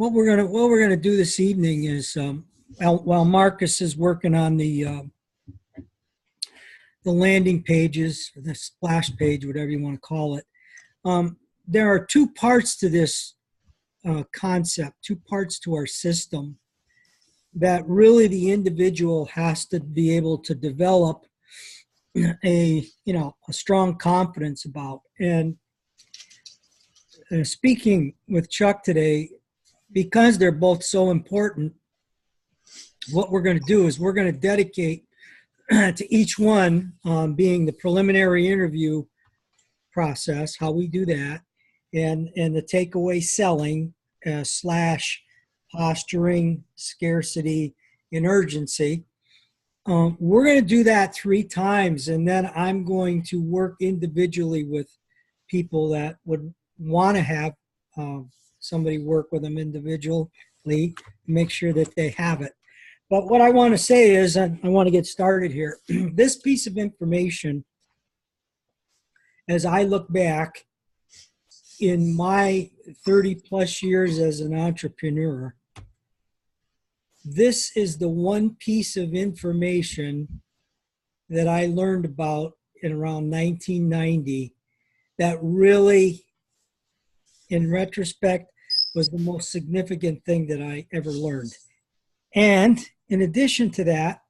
what we're gonna do this evening is while Marcus is working on the landing pages, the splash page, whatever you want to call it. There are two parts to this concept, two parts to our system that really the individual has to be able to develop a strong confidence about. And speaking with Chuck today, because they're both so important, what we're going to do is we're going to dedicate to each one being the preliminary interview process, how we do that, and the takeaway selling / posturing, scarcity, and urgency. We're going to do that 3 times, and then I'm going to work individually with people that would want to have somebody work with them individually, make sure that they have it. But what I want to say is, I want to get started here. This piece of information, as I look back in my 30 plus years as an entrepreneur, this is the one piece of information that I learned about in around 1990 that really, in retrospect, was the most significant thing that I ever learned. And in addition to that,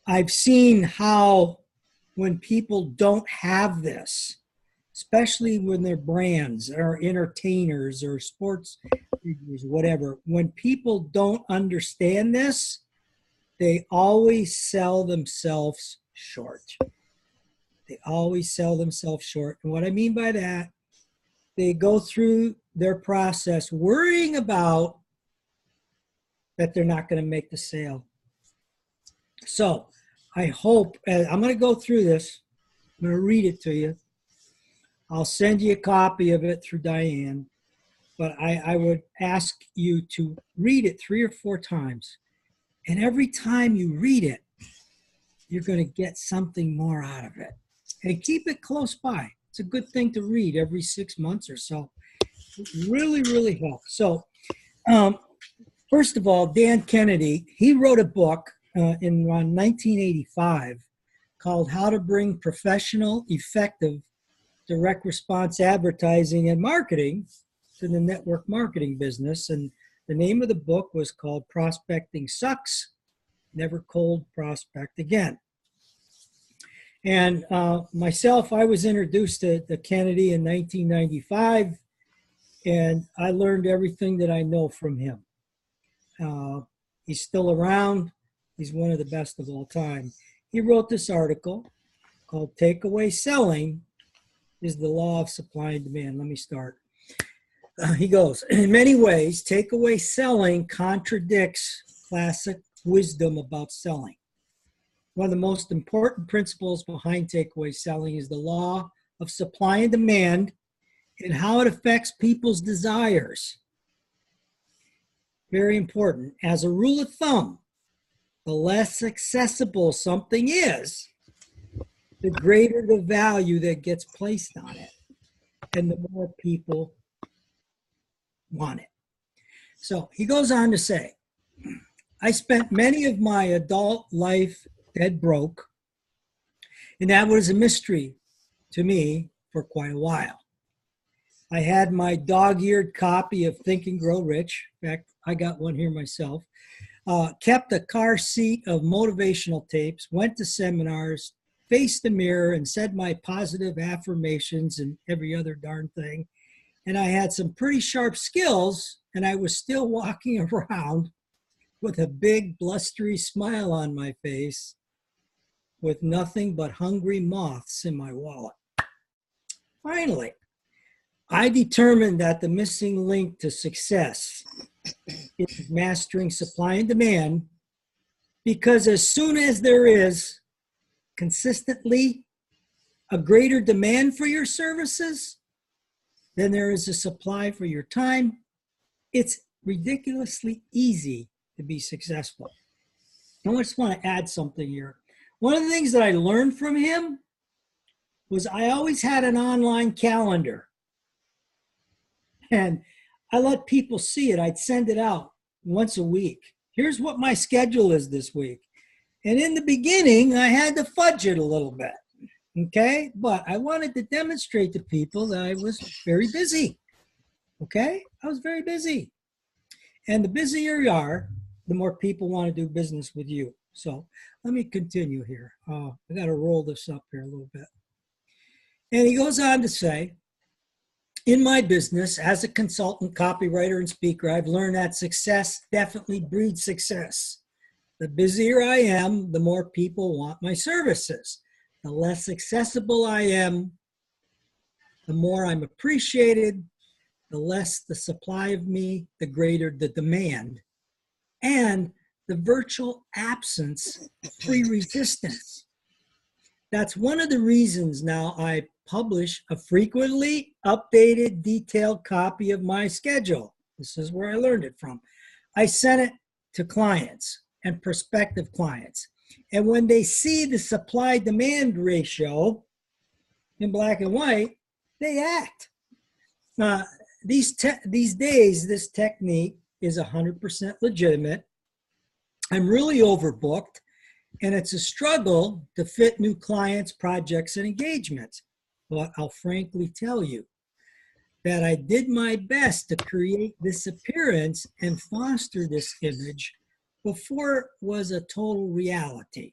I've seen how when people don't have this, especially when they're brands or entertainers or sports figures, whatever, when people don't understand this, they always sell themselves short. They always sell themselves short. And what I mean by that, they go through their process worrying about that they're not going to make the sale. So I hope, I'm going to go through this. I'm going to read it to you. I'll send you a copy of it through Diane, but I would ask you to read it 3 or 4 times. And every time you read it, you're going to get something more out of it. And keep it close by. It's a good thing to read every 6 months or so. It really, really helps. So, first of all, Dan Kennedy, he wrote a book in around 1985 called How to Bring Professional, Effective, Direct Response Advertising and Marketing to the Network Marketing Business. And the name of the book was called Prospecting Sucks, Never Cold Prospect Again. And myself, I was introduced to Kennedy in 1995, and I learned everything that I know from him. He's still around. He's one of the best of all time. He wrote this article called Takeaway Selling is the Law of Supply and Demand. Let me start. He goes, in many ways, takeaway selling contradicts classic wisdom about selling. One of the most important principles behind takeaway selling is the law of supply and demand and how it affects people's desires. Very important. As a rule of thumb, the less accessible something is, the greater the value that gets placed on it, and the more people want it. So he goes on to say, I spent many of my adult life dead broke, and that was a mystery to me for quite a while. I had my dog-eared copy of Think and Grow Rich. In fact, I got one here myself. Kept a car seat of motivational tapes, went to seminars, faced the mirror and said my positive affirmations and every other darn thing. And I had some pretty sharp skills, and I was still walking around with a big blustery smile on my face with nothing but hungry moths in my wallet. Finally, I determined that the missing link to success is mastering supply and demand, because as soon as there is consistently a greater demand for your services than there is a supply for your time, it's ridiculously easy to be successful. I just want to add something here. One of the things that I learned from him was I always had an online calendar. And I let people see it. I'd send it out once a week. Here's what my schedule is this week. And in the beginning, I had to fudge it a little bit. Okay. But I wanted to demonstrate to people that I was very busy. Okay. I was very busy. And the busier you are, the more people want to do business with you. So let me continue here. I got to roll this up here a little bit. And he goes on to say, in my business as a consultant, copywriter, and speaker, I've learned that success definitely breeds success. The busier I am, the more people want my services. The less accessible I am, the more I'm appreciated, the less the supply of me, the greater the demand, and the virtual absence of free resistance. That's one of the reasons now I publish a frequently updated detailed copy of my schedule. This is where I learned it from. I sent it to clients and prospective clients. And when they see the supply-demand ratio in black and white, they act. These days, this technique is 100% legitimate. I'm really overbooked, and it's a struggle to fit new clients, projects, and engagements. But I'll frankly tell you that I did my best to create this appearance and foster this image before it was a total reality.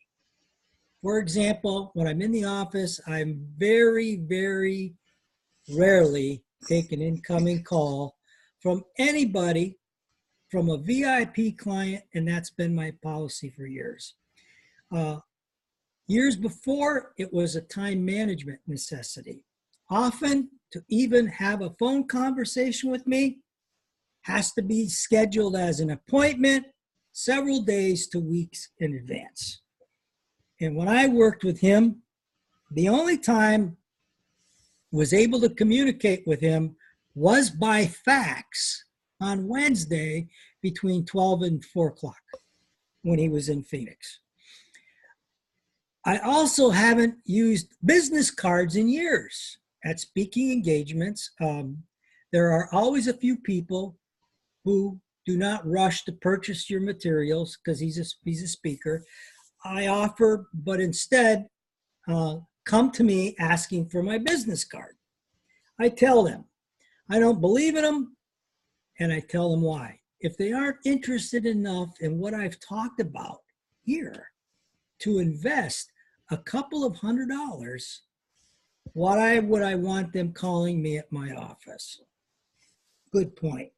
For example, when I'm in the office, I'm very, very rarely take an incoming call from anybody, from a VIP client, and that's been my policy for years. Years before, it was a time management necessity. Often, to even have a phone conversation with me has to be scheduled as an appointment several days to weeks in advance. And when I worked with him, the only time I was able to communicate with him was by fax on Wednesday between 12 and 4 o'clock when he was in Phoenix. I also haven't used business cards in years at speaking engagements. There are always a few people who do not rush to purchase your materials because he's a speaker. I offer, but instead come to me asking for my business card. I tell them I don't believe in them, and I tell them why. If they aren't interested enough in what I've talked about here to invest a couple of $100, why would I want them calling me at my office? Good point.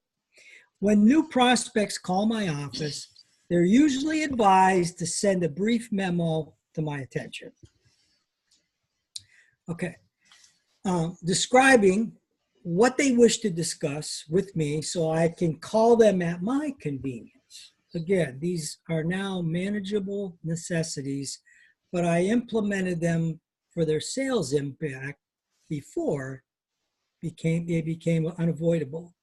When new prospects call my office, they're usually advised to send a brief memo to my attention. Okay. Describing what they wish to discuss with me so I can call them at my convenience. Again, these are now manageable necessities, but I implemented them for their sales impact before they became unavoidable.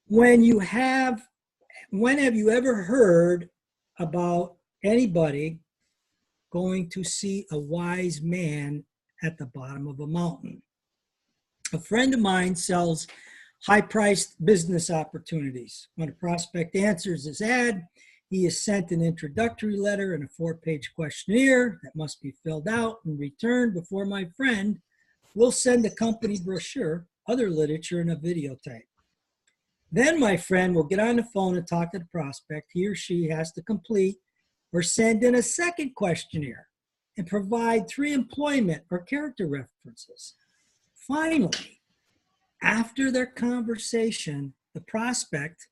When have you ever heard about anybody going to see a wise man at the bottom of a mountain? A friend of mine sells high-priced business opportunities. When a prospect answers his ad, he is sent an introductory letter and a 4-page questionnaire that must be filled out and returned before my friend will send a company brochure, other literature, and a videotape. Then my friend will get on the phone and talk to the prospect. He or she has to complete or send in a second questionnaire and provide 3 employment or character references. Finally, after their conversation, the prospect,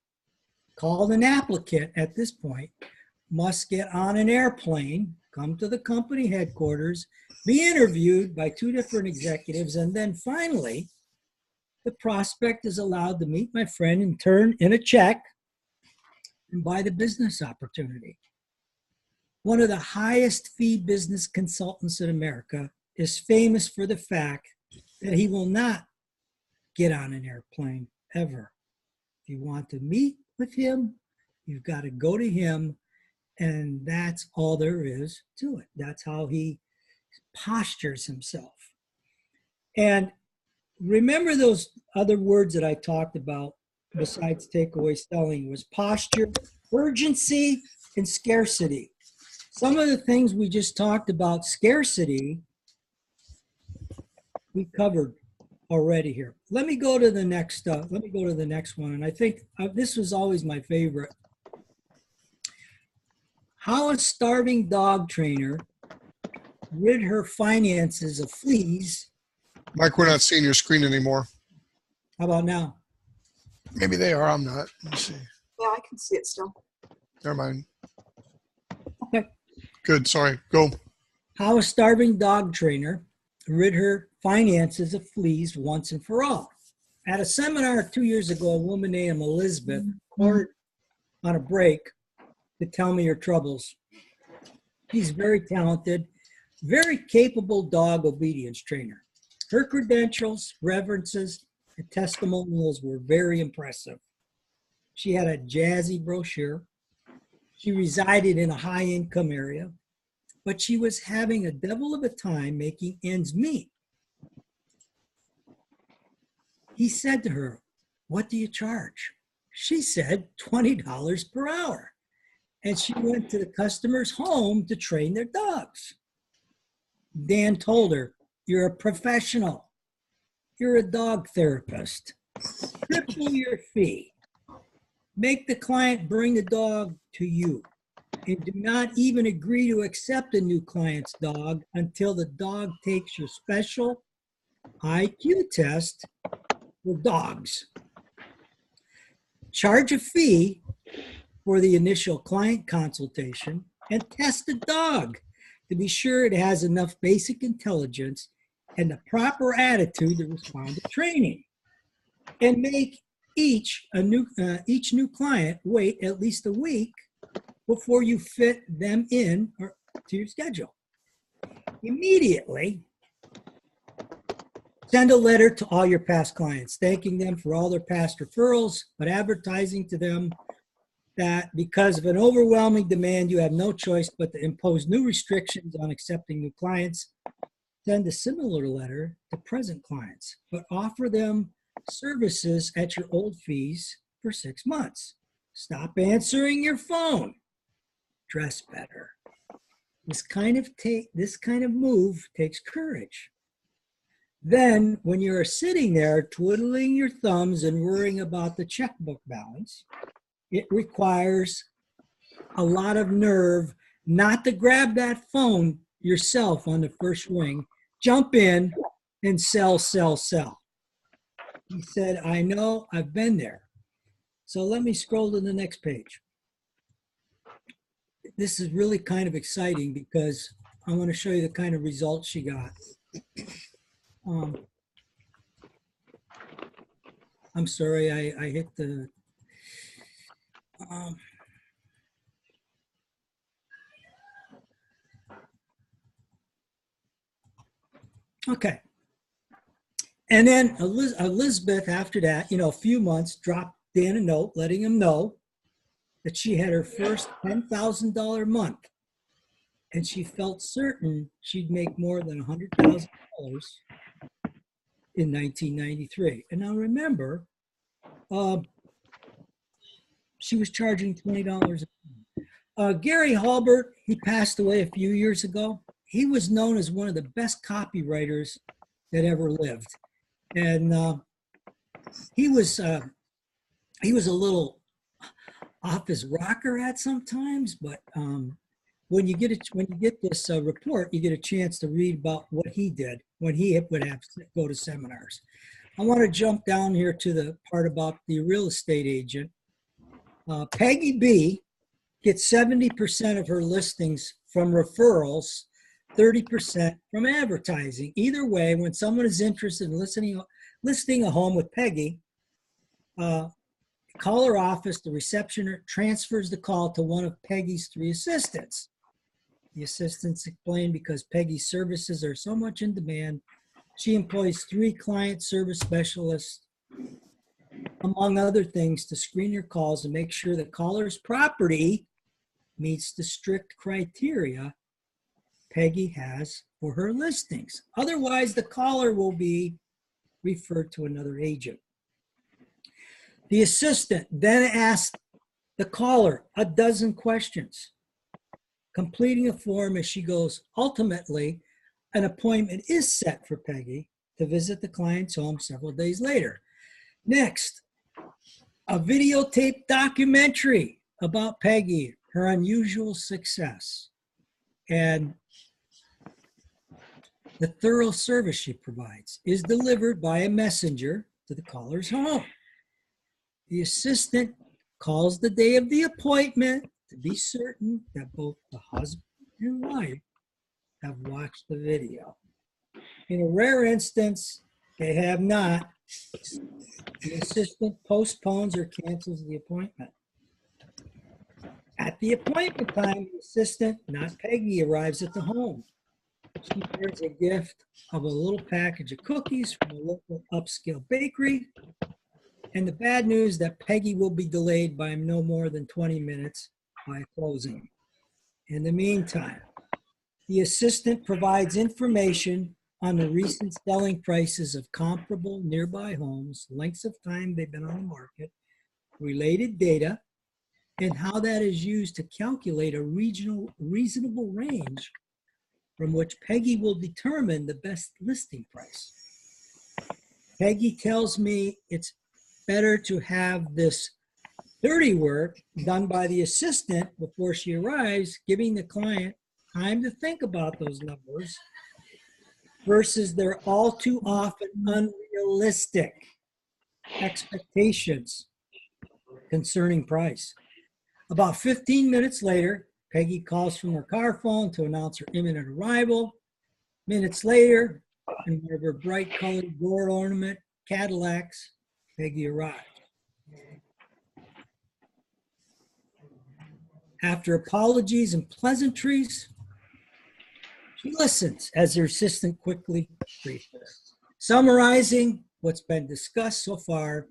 called an applicant at this point, must get on an airplane, come to the company headquarters, be interviewed by 2 different executives, and then finally, the prospect is allowed to meet my friend and turn in a check and buy the business opportunity. One of the highest fee business consultants in America is famous for the fact that he will not get on an airplane ever. If you want to meet with him, you've got to go to him, and that's all there is to it. That's how he postures himself. And remember those other words that I talked about besides takeaway selling was posture, urgency, and scarcity. Some of the things we just talked about, scarcity, we covered already here. Let me go to the next. Let me go to the next one, and I think this was always my favorite. How a starving dog trainer rid her finances of fleas. Mike, we're not seeing your screen anymore. How about now? Maybe they are. I'm not. Let me see. Yeah, I can see it still. Never mind. Okay. Good. Sorry. Go. How a starving dog trainer rid her finances of fleas once and for all. At a seminar 2 years ago, a woman named Elizabeth called on a break to tell me her troubles. She's very talented, very capable dog obedience trainer. Her credentials, references, and testimonials were very impressive. She had a jazzy brochure. She resided in a high-income area, but she was having a devil of a time making ends meet. He said to her, "What do you charge?" She said, $20 per hour. And she went to the customer's home to train their dogs. Dan told her, "You're a professional. You're a dog therapist. Triple your fee. Make the client bring the dog to you. And do not even agree to accept a new client's dog until the dog takes your special IQ test for dogs. Charge a fee for the initial client consultation and test the dog to be sure it has enough basic intelligence and the proper attitude to respond to training. And make each new client wait at least a week before you fit them in to your schedule. Immediately, send a letter to all your past clients, thanking them for all their past referrals, but advertising to them that because of an overwhelming demand, you have no choice but to impose new restrictions on accepting new clients. Send a similar letter to present clients, but offer them services at your old fees for 6 months. Stop answering your phone. Dress better. This kind of move takes courage. Then, when you're sitting there twiddling your thumbs and worrying about the checkbook balance, it requires a lot of nerve not to grab that phone yourself on the first ring, jump in, and sell, sell, sell. He said, "I know, I've been there." So let me scroll to the next page. This is really kind of exciting because I want to show you the kind of results she got. I'm sorry, I hit the, okay. And then Elizabeth, after that, a few months, dropped Dan a note letting him know that she had her first $10,000 month. And she felt certain she'd make more than $100,000 in 1993. And now remember, she was charging $20 a month. Gary Halbert, he passed away a few years ago. He was known as one of the best copywriters that ever lived. And he was a little off his rocker at sometimes, but when you get this report, you get a chance to read about what he did when he would have to go to seminars. I want to jump down here to the part about the real estate agent. Peggy B gets 70% of her listings from referrals, 30% from advertising. Either way, when someone is interested in listing a home with Peggy, call her office. The receptionist transfers the call to one of Peggy's 3 assistants. The assistants explain because Peggy's services are so much in demand, she employs 3 client service specialists, among other things, to screen your calls and make sure the caller's property meets the strict criteria Peggy has for her listings. Otherwise, the caller will be referred to another agent. The assistant then asked the caller a dozen questions, completing a form as she goes. Ultimately, an appointment is set for Peggy to visit the client's home several days later. Next, a videotaped documentary about Peggy, her unusual success, and the thorough service she provides is delivered by a messenger to the caller's home. The assistant calls the day of the appointment to be certain that both the husband and wife have watched the video. In a rare instance, they have not. The assistant postpones or cancels the appointment. At the appointment time, the assistant, not Peggy, arrives at the home. She bears a gift of a little package of cookies from a local upscale bakery, and the bad news that Peggy will be delayed by no more than 20 minutes by closing. In the meantime, the assistant provides information on the recent selling prices of comparable nearby homes, lengths of time they've been on the market, related data, and how that is used to calculate a reasonable range from which Peggy will determine the best listing price. Peggy tells me it's better to have this dirty work done by the assistant before she arrives, giving the client time to think about those numbers versus their all too often unrealistic expectations concerning price. About 15 minutes later, Peggy calls from her car phone to announce her imminent arrival. Minutes later, in one of her bright colored door ornament Cadillacs, Peggy arrived. After apologies and pleasantries, she listens as her assistant quickly briefs her, summarizing what's been discussed so far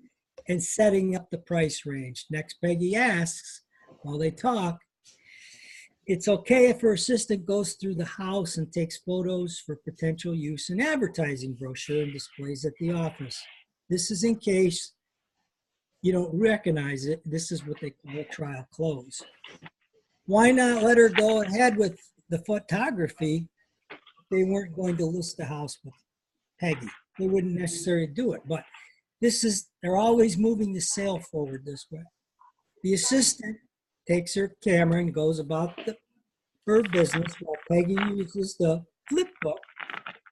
and setting up the price range. Next, Peggy asks, while they talk, it's okay if her assistant goes through the house and takes photos for potential use in advertising brochure and displays at the office. This is in case you don't recognize it. This is what they call a trial close. Why not let her go ahead with the photography? They weren't going to list the house with Peggy. They wouldn't necessarily do it, but they're always moving the sale forward this way. The assistant takes her camera and goes about her business while Peggy uses the flip book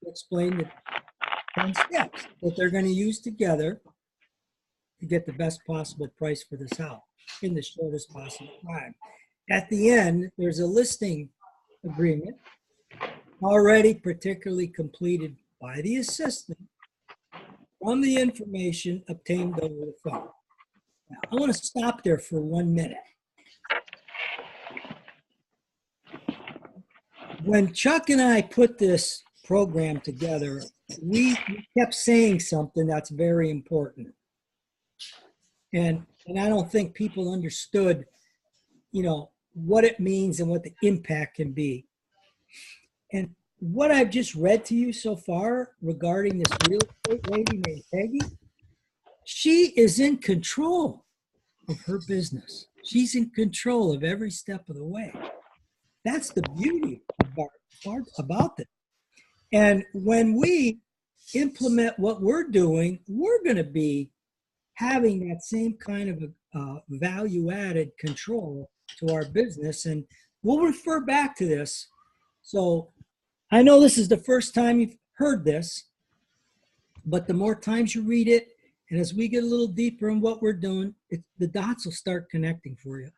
to explain the 10 steps that they're going to use together to get the best possible price for this house in the shortest possible time. At the end, there's a listing agreement already particularly completed by the assistant from the information obtained over the phone. Now, I want to stop there for 1 minute. When Chuck and I put this program together, we kept saying something that's very important. And I don't think people understood, what it means and what the impact can be. And what I've just read to you so far regarding this real estate lady named Peggy, she is in control of her business. She's in control of every step of the way. That's the beauty about this. And when we implement what we're doing, we're going to be having that same kind of value-added control to our business. And we'll refer back to this. So I know this is the first time you've heard this, but the more times you read it, and as we get a little deeper in what we're doing, the dots will start connecting for you.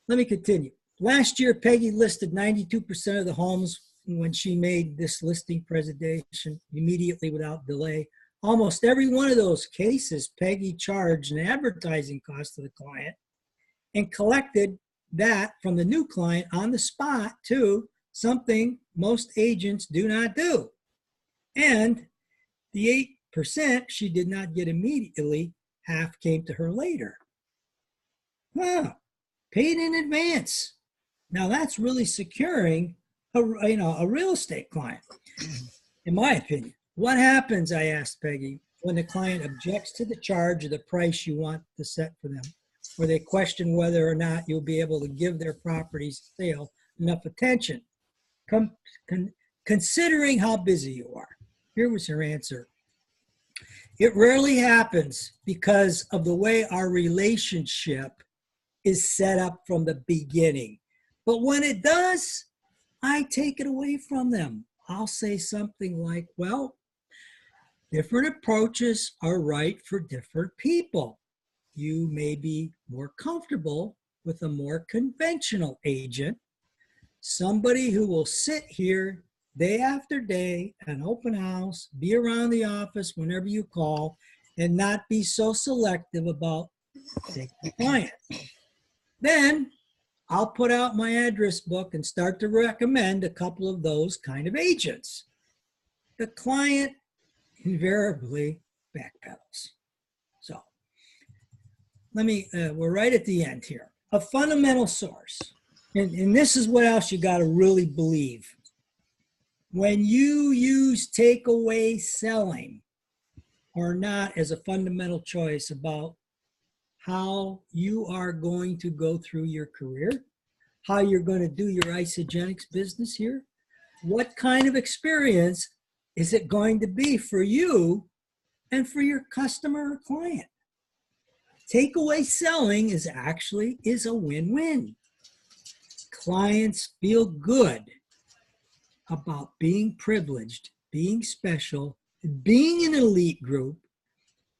Let me continue. Last year, Peggy listed 92% of the homes when she made this listing presentation immediately without delay. Almost every one of those cases, Peggy charged an advertising cost to the client and collected that from the new client on the spot too, something most agents do not do. And the 8% she did not get immediately, half came to her later. Paid in advance. Now that's really securing a real estate client, in my opinion. What happens, I asked Peggy, when the client objects to the charge or the price you want to set for them, or they question whether or not you'll be able to give their property's sale enough attention, con- considering how busy you are? Here was her answer. It rarely happens because of the way our relationship is set up from the beginning. But when it does, I take it away from them. I'll say something like, well, different approaches are right for different people. You may be more comfortable with a more conventional agent, somebody who will sit here day after day, an open house, be around the office whenever you call, and not be so selective about taking clients. Then I'll put out my address book and start to recommend a couple of those kind of agents. The client invariably backpedals. So we're right at the end here. A fundamental source, and this is what else you got to really believe. When you use takeaway selling or not as a fundamental choice about how you are going to go through your career, how you're going to do your isogenics business here, what kind of experience is it going to be for you and for your customer or client? Takeaway selling is a win-win. Clients feel good about being privileged, being special, being an elite group.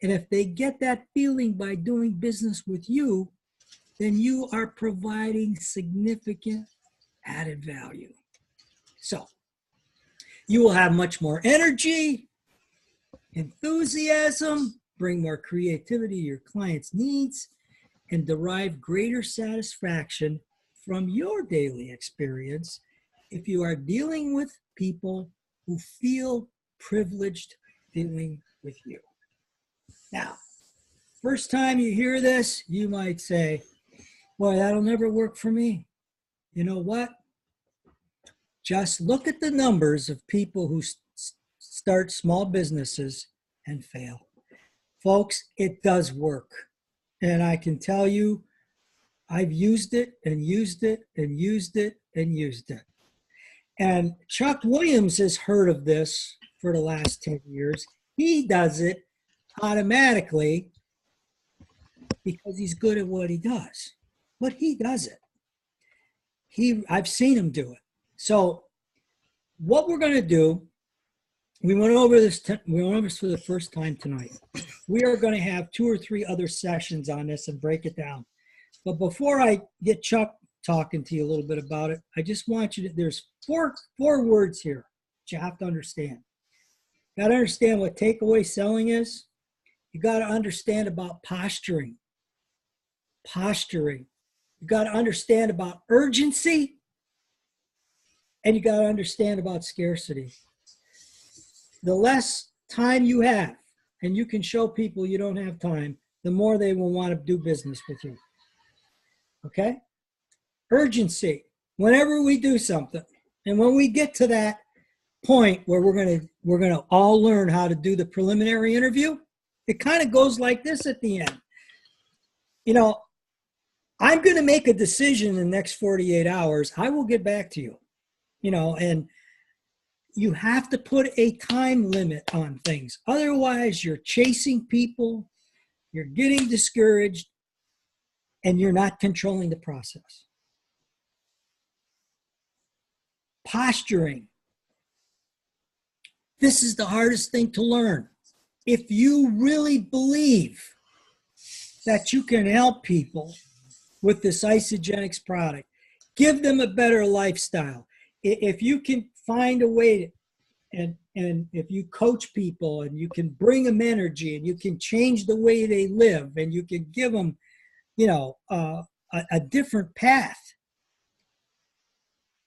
And if they get that feeling by doing business with you, then you are providing significant added value. So you will have much more energy, enthusiasm, bring more creativity to your clients' needs, and derive greater satisfaction from your daily experience if you are dealing with people who feel privileged dealing with you. Now, first time you hear this, you might say, boy, that'll never work for me. You know what? Just look at the numbers of people who start small businesses and fail. Folks, it does work. And I can tell you, I've used it and used it and used it and used it. And Chuck Williams has heard of this for the last 10 years. He does it automatically because he's good at what he does. But he does it. I've seen him do it. So what we're going to do, we went over this for the first time tonight. We are going to have 2 or 3 other sessions on this and break it down. But before I get Chuck talking to you a little bit about it, I just want you to, there's four words here that you have to understand. You got to understand what takeaway selling is. You got to understand about posturing. You got to understand about urgency. And you got to understand about scarcity. The less time you have, and you can show people you don't have time, the more they will want to do business with you. Okay? Urgency. Whenever we do something, and when we get to that point where we're gonna all learn how to do the preliminary interview, it kind of goes like this at the end. You know, I'm going to make a decision in the next 48 hours. I will get back to you. You know, and you have to put a time limit on things. Otherwise, you're chasing people, you're getting discouraged, and you're not controlling the process. Posturing. This is the hardest thing to learn. If you really believe that you can help people with this isogenics product, give them a better lifestyle. If you can find a way to, and if you coach people and you can bring them energy and you can change the way they live and you can give them, you know, a different path,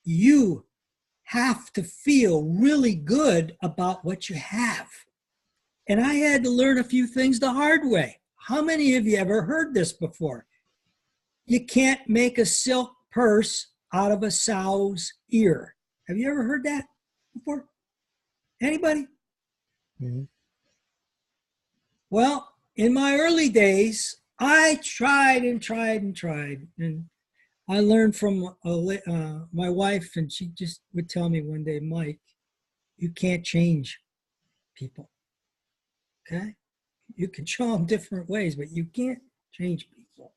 you have to feel really good about what you have. And I had to learn a few things the hard way. How many of you ever heard this before? You can't make a silk purse out of a sow's ear. Have you ever heard that before? Anybody? Mhm. Well, in my early days, I tried and tried and tried. And I learned from my wife, and she just would tell me one day, Mike, you can't change people. Okay. You can show them different ways, but you can't change people.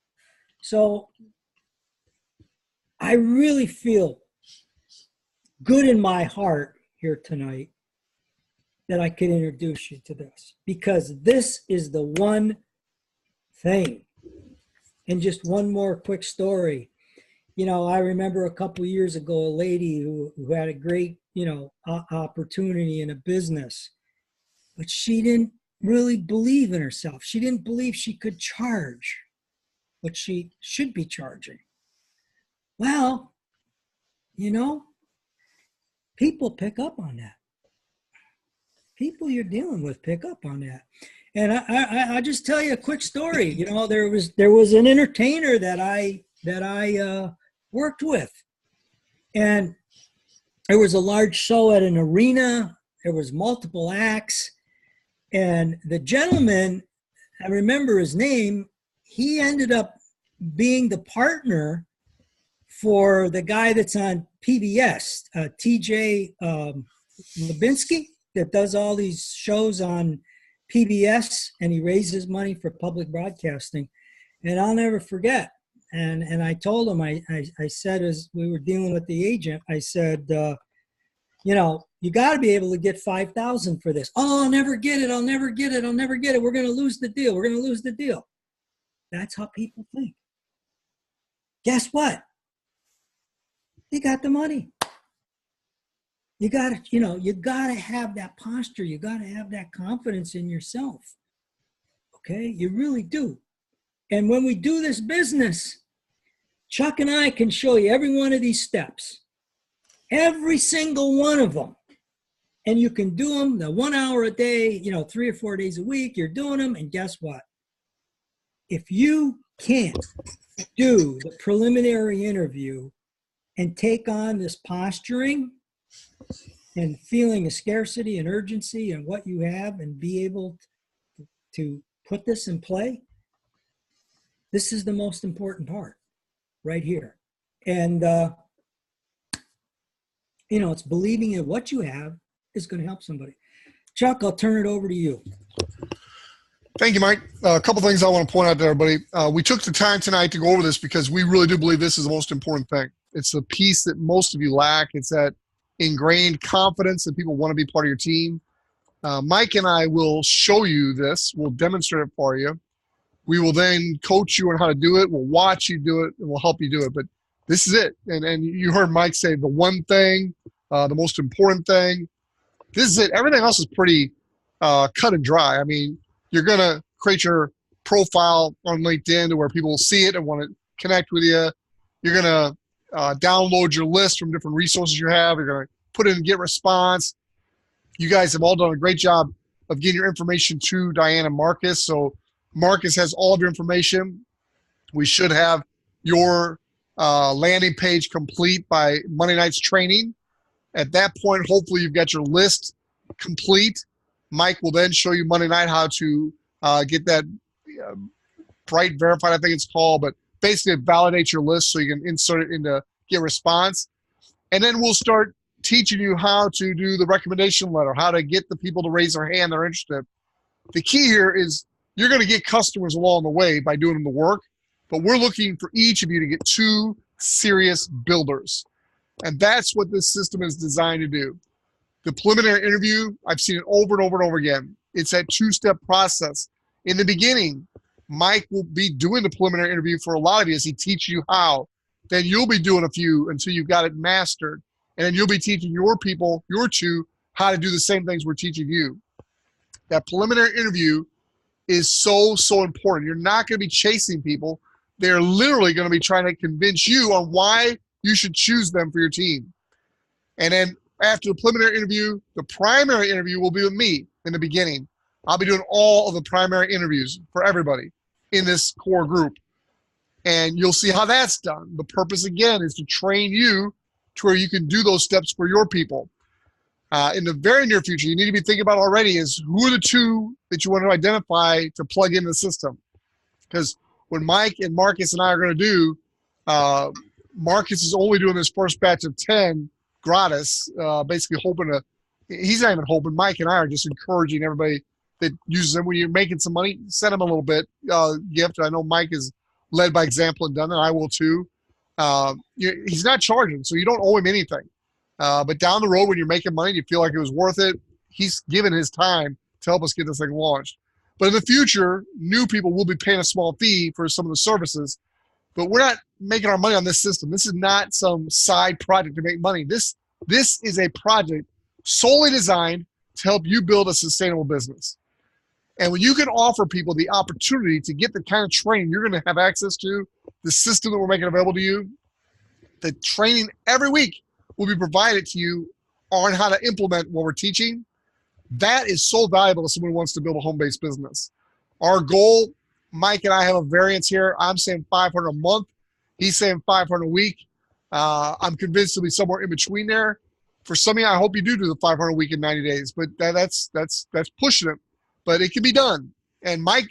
So I really feel good in my heart here tonight that I could introduce you to this, because this is the one thing. And just one more quick story. I remember a couple of years ago, a lady who had a great, opportunity in a business, but she didn't really believe in herself. She didn't believe she could charge what she should be charging. Well, you know, people pick up on that. People you're dealing with pick up on that. And I just tell you a quick story. There was an entertainer that I worked with, and there was a large show at an arena. There was multiple acts, and the gentleman, I remember his name, he ended up being the partner for the guy that's on PBS, TJ Lubinsky, that does all these shows on PBS, and he raises money for public broadcasting. And I'll never forget. And I told him, I said, as we were dealing with the agent, I said, you got to be able to get 5,000 for this. Oh, I'll never get it. I'll never get it. I'll never get it. We're going to lose the deal. We're going to lose the deal. That's how people think. Guess what? You got the money. You got to, you got to have that posture. You got to have that confidence in yourself. Okay? You really do. And when we do this business, Chuck and I can show you every one of these steps, every single one of them. And you can do them the 1 hour a day, 3 or 4 days a week, you're doing them. And guess what? If you can't do the preliminary interview and take on this posturing and feeling a scarcity and urgency and what you have, and be able to put this in play, this is the most important part right here. And, it's believing in what you have is going to help somebody. Chuck, I'll turn it over to you. Thank you, Mike. A couple things I want to point out to everybody. We took the time tonight to go over this because we really do believe this is the most important thing. It's the piece that most of you lack. It's that ingrained confidence that people want to be part of your team. Mike and I will show you this. We'll demonstrate it for you. We will then coach you on how to do it. We'll watch you do it, and we'll help you do it. But this is it. And you heard Mike say the one thing, the most important thing. This is it. Everything else is pretty cut and dry. I mean, you're going to create your profile on LinkedIn to where people will see it and want to connect with you. You're going to download your list from different resources you have. You're going to put in Get Response. You guys have all done a great job of getting your information to Diane and Marcus. So Marcus has all of your information. We should have your landing page complete by Monday night's training. At that point, hopefully you've got your list complete. Mike will then show you Monday night how to get that Bright Verified, I think it's called, but basically validate your list so you can insert it into Get Response. And then we'll start teaching you how to do the recommendation letter, how to get the people to raise their hand they're interested. The key here is you're going to get customers along the way by doing the work, but we're looking for each of you to get 2 serious builders. And that's what this system is designed to do. The preliminary interview, I've seen it over and over and over again. It's that 2-step process. In the beginning, Mike will be doing the preliminary interview for a lot of you as he teaches you how. Then you'll be doing a few until you've got it mastered. And then you'll be teaching your people, your 2, how to do the same things we're teaching you. That preliminary interview is so, so important. You're not going to be chasing people. They're literally going to be trying to convince you on why you should choose them for your team. And then after the preliminary interview, the primary interview will be with me in the beginning. I'll be doing all of the primary interviews for everybody in this core group. And you'll see how that's done. The purpose, again, is to train you to where you can do those steps for your people. In the very near future, you need to be thinking about already is who are the two that you want to identify to plug into the system. Because what Mike and Marcus and I are going to do, Marcus is only doing this first batch of 10 gratis, basically hoping to, he's not even hoping, Mike and I are just encouraging everybody that uses them. When you're making some money, send them a little bit gift. I know Mike is led by example and done that. I will too. He's not charging, so you don't owe him anything. But down the road, when you're making money, you feel like it was worth it. He's given his time to help us get this thing launched. But in the future, new people will be paying a small fee for some of the services. But we're not making our money on this system. This is not some side project to make money. This is a project solely designed to help you build a sustainable business. And when you can offer people the opportunity to get the kind of training you're going to have access to, the system that we're making available to you, the training every week will be provided to you on how to implement what we're teaching. That is so valuable to someone who wants to build a home-based business. Our goal, Mike and I have a variance here. I'm saying 500 a month. He's saying 500 a week. I'm convinced it'll be somewhere in between there. For some of you, I hope you do the 500 a week in 90 days, but that's pushing it. But it can be done. And Mike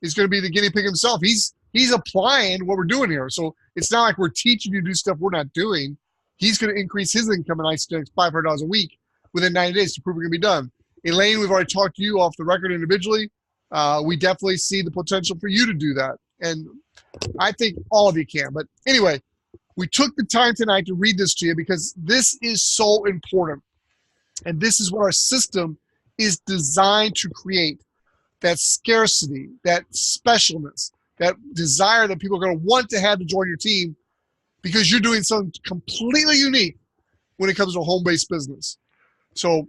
is going to be the guinea pig himself. He's applying what we're doing here. So it's not like we're teaching you to do stuff we're not doing. He's going to increase his income in $500 a week within 90 days to prove it can be done. Elaine, we've already talked to you off the record individually. We definitely see the potential for you to do that. And I think all of you can. But anyway, we took the time tonight to read this to you because this is so important. And this is what our system is designed to create. That scarcity, that specialness, that desire that people are going to want to have to join your team because you're doing something completely unique when it comes to a home-based business. So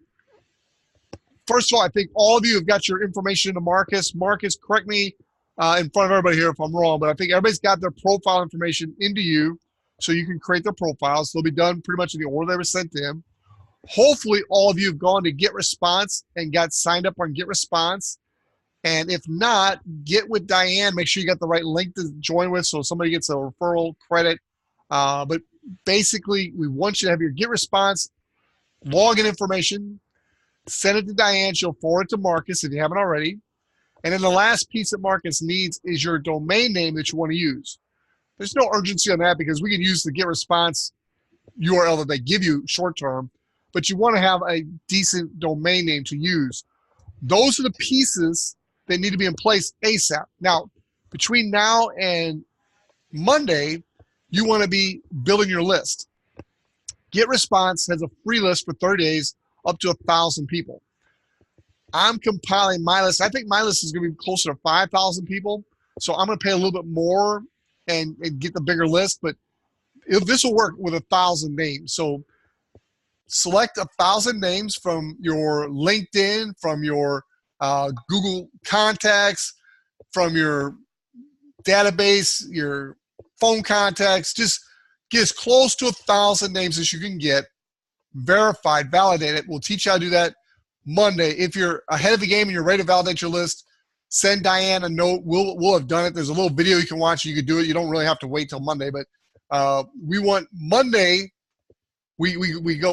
first of all, I think all of you have got your information into Marcus. Marcus, correct me in front of everybody here if I'm wrong, but I think everybody's got their profile information into you so you can create their profiles. They'll be done pretty much in the order they were sent in. Hopefully, all of you have gone to Get Response and got signed up on Get Response. And if not, get with Diane. Make sure you got the right link to join with so somebody gets a referral credit. But basically, we want you to have your Get Response login information. Send it to Diane. She'll forward it to Marcus if you haven't already. And then the last piece that Marcus needs is your domain name that you want to use. There's no urgency on that because we can use the Get Response URL that they give you short term, but you want to have a decent domain name to use. Those are the pieces that need to be in place ASAP. Now, between now and Monday, you want to be building your list. Get Response has a free list for 30 days up to 1,000 people. I'm compiling my list. I think my list is going to be closer to 5,000 people. So I'm going to pay a little bit more and get the bigger list. But this will work with 1,000 names. So select 1,000 names from your LinkedIn, from your Google contacts, from your database, your phone contacts. Just get as close to 1,000 names as you can get. Verified, validate it. We'll teach you how to do that Monday. If you're ahead of the game and you're ready to validate your list, send Diane a note. We'll have done it. There's a little video you can watch. You can do it. You don't really have to wait till Monday, but we want Monday. We're going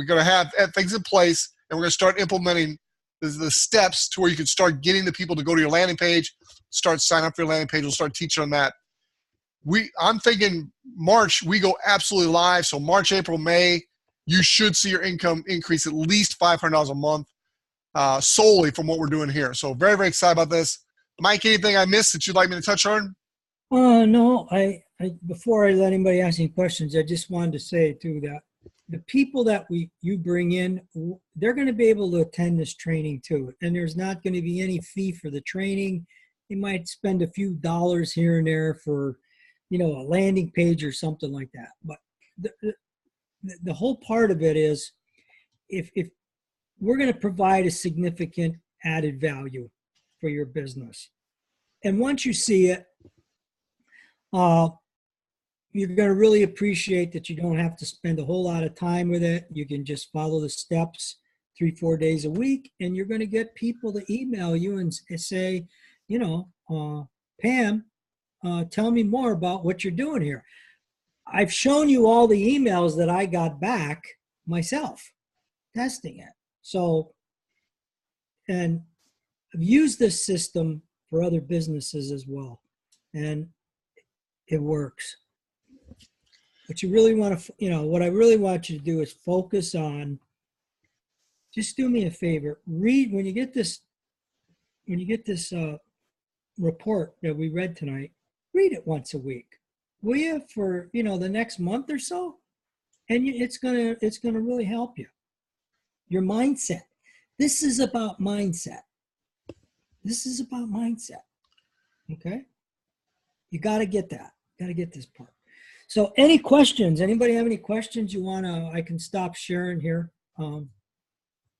to have things in place, and we're going to start implementing the steps to where you can start getting the people to go to your landing page, start signing up for your landing page. We'll start teaching on that. I'm thinking March, we go absolutely live. So March, April, May, you should see your income increase at least $500 a month solely from what we're doing here. So very, very excited about this. Mike, anything I missed that you'd like me to touch on? No, I before I let anybody ask any questions, I just wanted to say too that the people that you bring in, they're going to be able to attend this training too. And there's not going to be any fee for the training. They might spend a few dollars here and there for, a landing page or something like that. But the whole part of it is if we're going to provide a significant added value for your business. And once you see it, you're going to really appreciate that you don't have to spend a whole lot of time with it. You can just follow the steps 3-4 days a week, and you're going to get people to email you and say, Pam, tell me more about what you're doing here. I've shown you all the emails that I got back myself. testing it. So, and I've used this system for other businesses as well, and it works. But you really want to, what I really want you to do is focus on, just do me a favor, read, when you get this report that we read tonight, read it once a week, will you, for, the next month or so? And it's gonna really help you. Your mindset. This is about mindset. Okay? You got to get that. Got to get this part. So any questions? Anybody have any questions I can stop sharing here.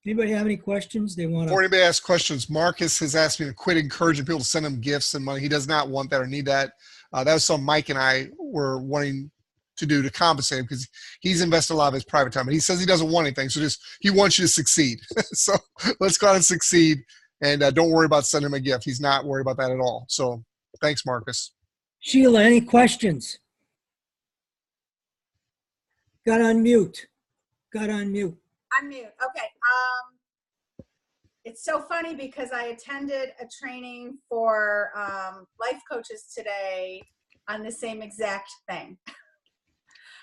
Anybody have any questions they want to? Before anybody asks questions, Marcus has asked me to quit encouraging people to send him gifts and money. He does not want that or need that. That was something Mike and I were wanting to do to compensate him, because he's invested a lot of his private time. And he says he doesn't want anything. So he wants you to succeed. So let's go out and succeed. And don't worry about sending him a gift. He's not worried about that at all. So thanks, Marcus. Sheila, any questions? Got on mute. Unmute. Okay. It's so funny because I attended a training for life coaches today on the same exact thing.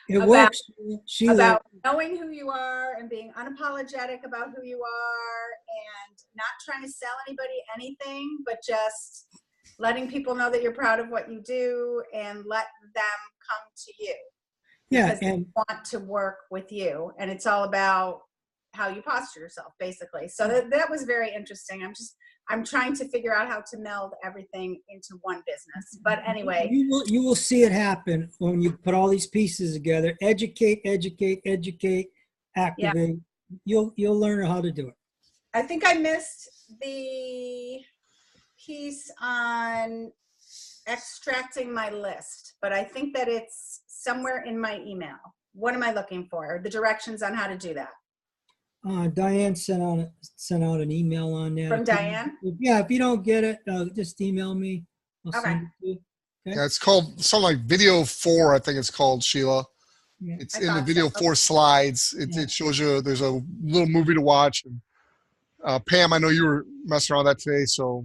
It works. Sheila. About knowing who you are and being unapologetic about who you are and not trying to sell anybody anything, but just letting people know that you're proud of what you do and let them come to you. Yeah, because they want to work with you, and it's all about how you posture yourself, basically. So that was very interesting. I'm trying to figure out how to meld everything into one business. But anyway, you will see it happen when you put all these pieces together. Educate, activate. Yeah. You'll learn how to do it. I think I missed the piece on extracting my list, but I think that it's somewhere in my email. What am I looking for? The directions on how to do that. Diane sent out an email on that. From Diane? If you don't get it, just email me. I'll Okay. send it to you. Okay? Yeah, it's called something like Video 4, I think it's called, Sheila. Yeah. It's in the Video 4 slides. It shows you there's a little movie to watch. And, Pam, I know you were messing around with that today, so.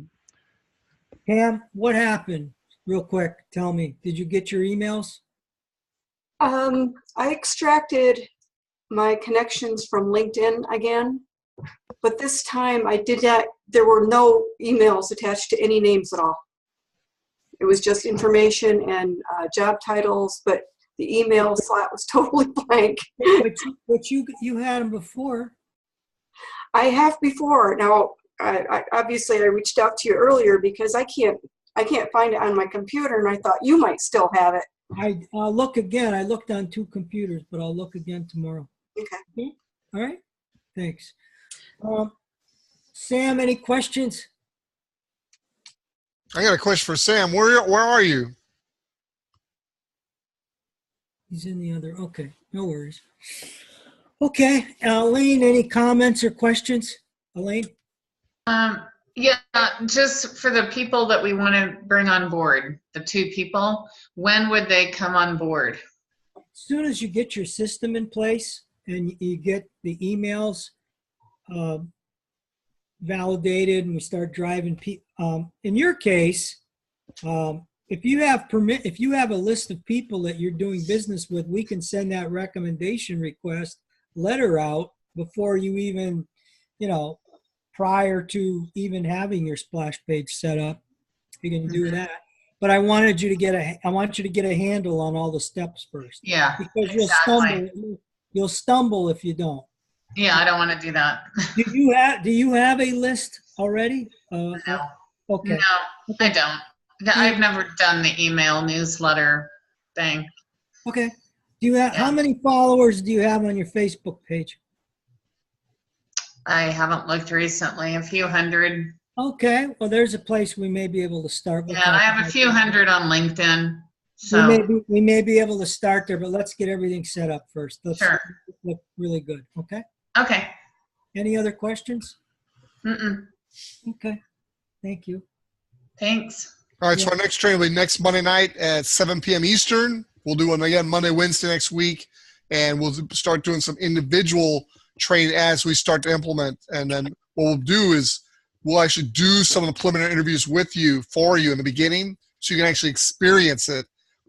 Pam, what happened? Real quick, tell me. Did you get your emails? I extracted my connections from LinkedIn again, but this time I did that. There were no emails attached to any names at all. It was just information and job titles, but the email slot was totally blank. But you had them before. I have before. Now, I obviously I reached out to you earlier because I can't find it on my computer, and I thought you might still have it. I'll look again. I looked on 2 computers, but I'll look again tomorrow. Okay. All right. Thanks. Sam, any questions? I got a question for Sam. Where are you? He's in the other. Okay. No worries. Okay. Elaine, any comments or questions? Elaine? Yeah, just for the people that we want to bring on board, the 2 people, when would they come on board? As soon as you get your system in place and you get the emails validated and we start driving people. In your case, if you have a list of people that you're doing business with, we can send that recommendation request letter out before you even, prior to even having your splash page set up. You can do that. But I want you to get a handle on all the steps first. Yeah. Because you'll stumble if you don't. Yeah, I don't want to do that. Do you have a list already? No. Okay. No, I don't. I've never done the email newsletter thing. Okay. How many followers do you have on your Facebook page? I haven't looked recently, a few hundred. Okay. Well, there's a place we may be able to start. Yeah, and I have a few hundred on LinkedIn. So we may be able to start there, but let's get everything set up first. Sure. Look really good. Okay. Okay. Any other questions? Mm-mm. Okay. Thank you. Thanks. All right, so our next training will be next Monday night at 7 p.m. Eastern. We'll do one again Monday, Wednesday next week, and we'll start doing some individual train as we start to implement. And then what we'll do is we'll actually do some of the preliminary interviews with you, for you in the beginning, so you can actually experience it.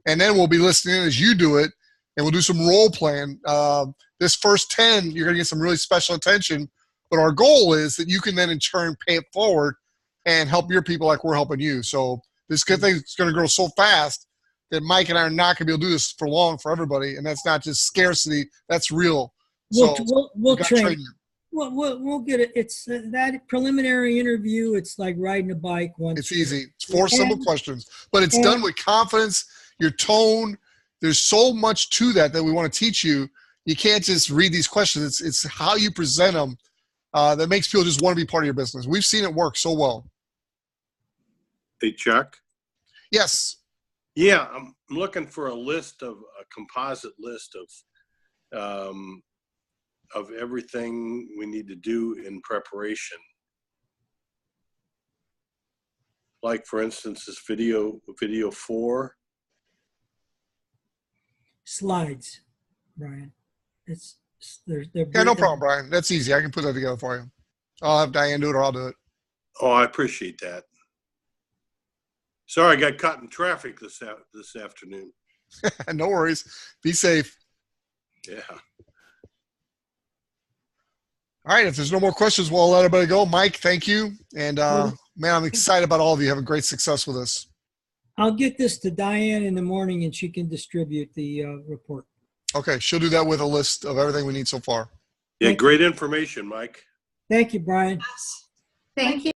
And then we'll be listening as you do it, and we'll do some role playing. This first 10, you're going to get some really special attention. But our goal is that you can then in turn pay it forward and help your people like we're helping you. So this good thing is going to grow so fast that Mike and I are not going to be able to do this for long for everybody. And that's not just scarcity. That's real. We'll So we'll we gotta train. you. We'll get it. It's that preliminary interview. It's like riding a bike once. It's easy. It's 4 simple questions, but it's done with confidence, your tone. There's so much to that we want to teach you. You can't just read these questions. It's how you present them that makes people just want to be part of your business. We've seen it work so well. Hey, Chuck. Yes. Yeah, I'm looking for a composite list of everything we need to do in preparation. Like, for instance, this video 4. Slides, Brian. They're Yeah, no problem, Brian. That's easy. I can put that together for you. I'll have Diane do it, or I'll do it. Oh, I appreciate that. Sorry, I got caught in traffic this afternoon. No worries. Be safe. Yeah. All right. If there's no more questions, we'll let everybody go. Mike, thank you. And man, I'm excited about all of you having great success with this. I'll get this to Diane in the morning, and she can distribute the report. Okay. She'll do that with a list of everything we need so far. Yeah, Thank great information, Mike. Thank you, Brian. Thank you.